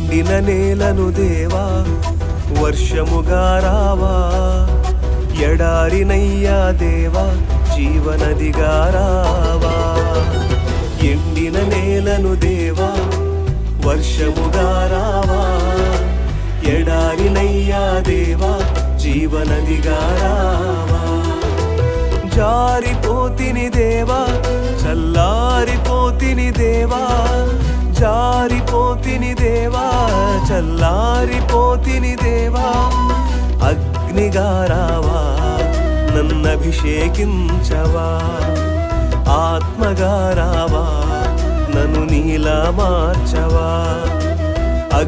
ఎండిన నేలను దేవా వర్షముగా రావా, ఎడారినయ్యా దేవా జీవనదిగా రావా. ఎండిన నేలను దేవా వర్షముగా రావా, ఎడారినయ్యా దేవా జీవనదిగా రావా. జారిపోతిని దేవా చల్లారిపోతిని దేవా, జారిపోతిని దేవా చల్లారిపోతిని దేవా. అగ్నిగా రావా నన్నభిషేకించవా, ఆత్మగా రావా నన్ను నీలా మార్చవా.